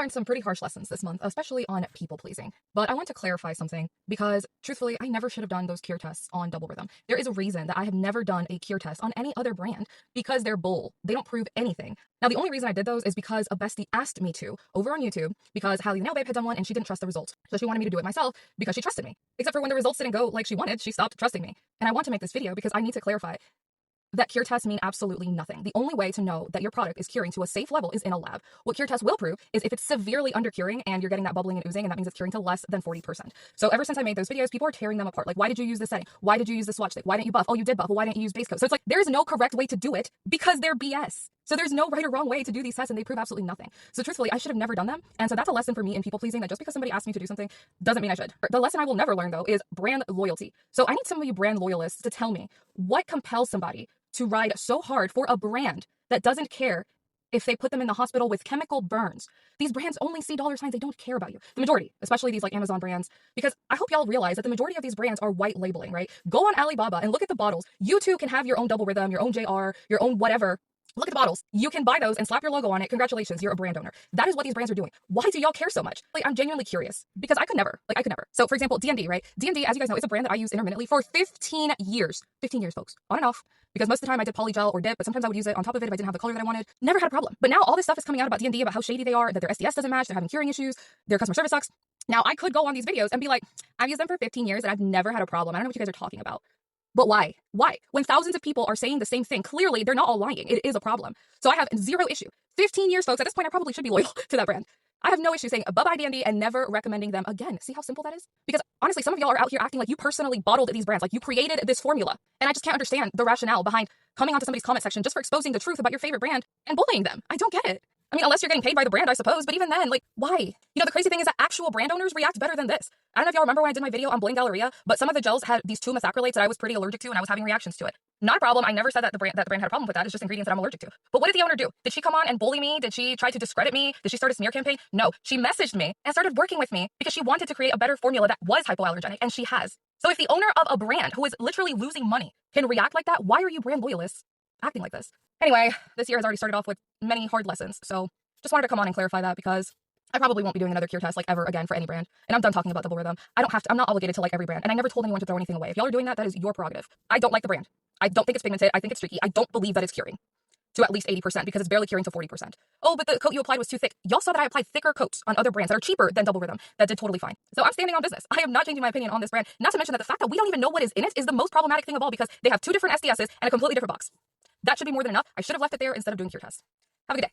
learned some pretty harsh lessons this month, especially on people pleasing. But I want to clarify something because, truthfully, I never should have done those cure tests on Double Rhythm. There is a reason that I have never done a cure test on any other brand because they're bull. They don't prove anything. Now, the only reason I did those is because a bestie asked me to over on YouTube because Hallie the Nail Babe had done one and she didn't trust the results. So she wanted me to do it myself because she trusted me. Except for when the results didn't go like she wanted, she stopped trusting me. And I want to make this video because I need to clarify that cure tests mean absolutely nothing. The only way to know that your product is curing to a safe level is in a lab. What cure tests will prove is if it's severely under curing and you're getting that bubbling and oozing, and that means it's curing to less than 40%. So ever since I made those videos, people are tearing them apart. Like, why did you use this setting? Why did you use this swatch stick? Why didn't you buff? Oh, you did buff. Well, why didn't you use base coat? So it's like, there's no correct way to do it because they're BS. So there's no right or wrong way to do these tests and they prove absolutely nothing. So truthfully, I should have never done them. And so that's a lesson for me in people pleasing, that just because somebody asked me to do something doesn't mean I should. The lesson I will never learn though is brand loyalty. So I need some of you brand loyalists to tell me what compels somebody to ride so hard for a brand that doesn't care if they put them in the hospital with chemical burns. These brands only see dollar signs. They don't care about you. The majority, especially these like Amazon brands, because I hope y'all realize that the majority of these brands are white labeling, right? Go on Alibaba and look at the bottles. You too can have your own Double Rhythm, your own JR, your own whatever. Look at the bottles. You can buy those and slap your logo on it. Congratulations, you're a brand owner. That is what these brands are doing. Why do y'all care so much? Like, I'm genuinely curious because I could never. So for example, DND, right? DND, as you guys know, is a brand that I use intermittently for 15 years. 15 years, folks. On and off. Because most of the time I did polygel or dip, but sometimes I would use it on top of it if I didn't have the color that I wanted. Never had a problem. But now all this stuff is coming out about DND, about how shady they are, that their SDS doesn't match, they're having curing issues, their customer service sucks. Now I could go on these videos and be like, I've used them for 15 years and I've never had a problem. I don't know what you guys are talking about. But why? Why? When thousands of people are saying the same thing, clearly they're not all lying. It is a problem. So I have zero issue. 15 years, folks. At this point, I probably should be loyal to that brand. I have no issue saying bye-bye DND and never recommending them again. See how simple that is? Because honestly, some of y'all are out here acting like you personally bottled these brands, like you created this formula. And I just can't understand the rationale behind coming onto somebody's comment section just for exposing the truth about your favorite brand and bullying them. I don't get it. I mean, unless you're getting paid by the brand, I suppose. But even then, like, why? You know, the crazy thing is that actual brand owners react better than this. I don't know if y'all remember when I did my video on Bling Galleria, but some of the gels had these two methacrylates that I was pretty allergic to and I was having reactions to it. Not a problem. I never said that the brand had a problem with that. It's just ingredients that I'm allergic to. But what did the owner do? Did she come on and bully me? Did she try to discredit me? Did she start a smear campaign? No. She messaged me and started working with me because she wanted to create a better formula that was hypoallergenic, and she has. So if the owner of a brand who is literally losing money can react like that, why are you brand loyalists acting like this? Anyway, this year has already started off with many hard lessons, so just wanted to come on and clarify that because I probably won't be doing another cure test like ever again for any brand. And I'm done talking about Double Rhythm. I'm not obligated to like every brand. And I never told anyone to throw anything away. If y'all are doing that, that is your prerogative. I don't like the brand. I don't think it's pigmented. I think it's streaky. I don't believe that it's curing to at least 80% because it's barely curing to 40%. Oh, but the coat you applied was too thick. Y'all saw that I applied thicker coats on other brands that are cheaper than Double Rhythm that did totally fine. So I'm standing on business. I am not changing my opinion on this brand. Not to mention that the fact that we don't even know what is in it is the most problematic thing of all because they have two different SDSs and a completely different box. That should be more than enough. I should have left it there instead of doing cure tests. Have a good day.